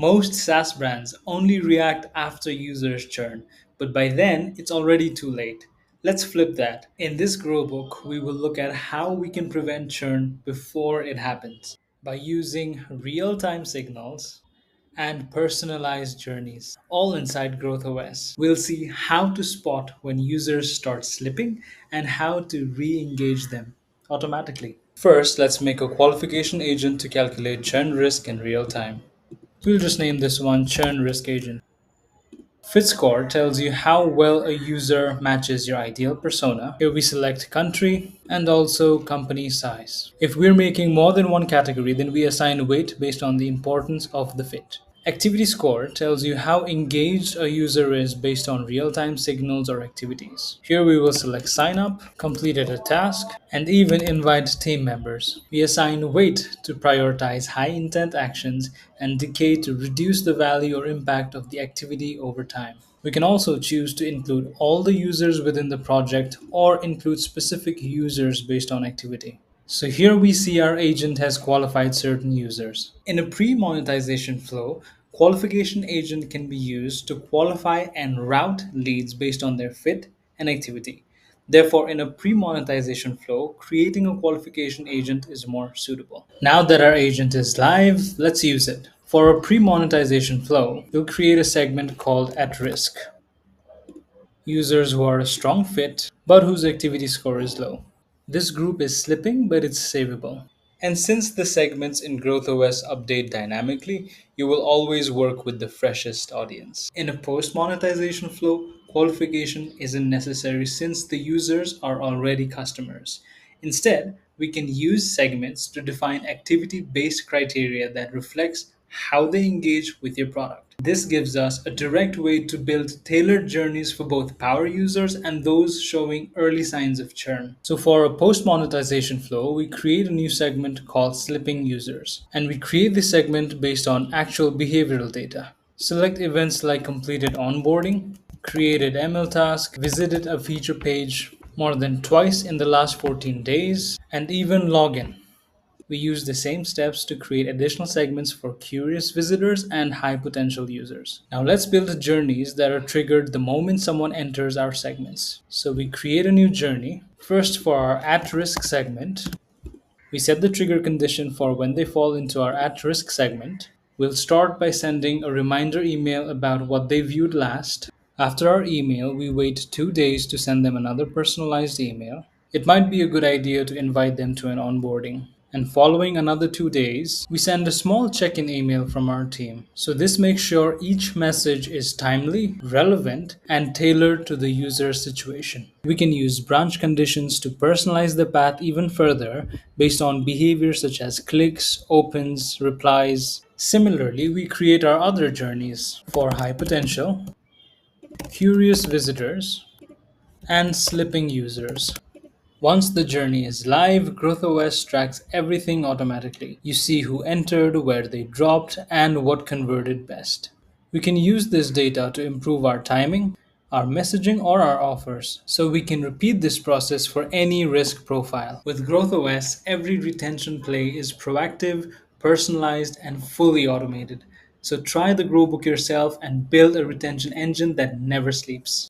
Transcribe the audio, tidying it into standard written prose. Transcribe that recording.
Most SaaS brands only react after users churn, but by then it's already too late. Let's flip that. In this grow book, we will look at how we can prevent churn before it happens by using real time signals and personalized journeys, all inside Growth OS. We'll see how to spot when users start slipping and how to re engage them automatically. First, let's make a qualification agent to calculate churn risk in real time. We'll just name this one Churn Risk Agent. Fit score tells you how well a user matches your ideal persona. Here we select country and also company size. If we're making more than one category, then we assign weight based on the importance of the fit. Activity score tells you how engaged a user is based on real time signals or activities. Here we will select sign up, completed a task, and even invite team members. We assign weight to prioritize high intent actions and decay to reduce the value or impact of the activity over time. We can also choose to include all the users within the project or include specific users based on activity. So here we see our agent has qualified certain users. In a pre-monetization flow, qualification agent can be used to qualify and route leads based on their fit and activity. Therefore, in a pre-monetization flow, creating a qualification agent is more suitable. Now that our agent is live, let's use it. For a pre-monetization flow, we'll create a segment called at risk. Users who are a strong fit but whose activity score is low. This group is slipping, but it's savable. And since the segments in GrowthOS update dynamically, you will always work with the freshest audience. In a post monetization flow, qualification isn't necessary since the users are already customers. Instead, we can use segments to define activity based criteria that reflects how they engage with your product. This gives us a direct way to build tailored journeys for both power users and those showing early signs of churn. So for a post-monetization flow, we create a new segment called slipping users. And we create this segment based on actual behavioral data. Select events like completed onboarding, created ML task, visited a feature page more than twice in the last 14 days, and even login. We use the same steps to create additional segments for curious visitors and high potential users. Now let's build journeys that are triggered the moment someone enters our segments. So we create a new journey. First, for our at risk segment, we set the trigger condition for when they fall into our at risk segment. We'll start by sending a reminder email about what they viewed last. After our email, we wait 2 days to send them another personalized email. It might be a good idea to invite them to an onboarding. And following another 2 days, we send a small check in email from our team. So this makes sure each message is timely, relevant, and tailored to the user's situation. We can use branch conditions to personalize the path even further based on behavior such as clicks, opens, replies. Similarly, we create our other journeys for high potential, curious visitors, and slipping users. Once the journey is live, GrowthOS tracks everything automatically. You see who entered, where they dropped, and what converted best. We can use this data to improve our timing, our messaging, or our offers, so we can repeat this process for any risk profile. With GrowthOS, every retention play is proactive, personalized, and fully automated. So try the Growbook yourself and build a retention engine that never sleeps.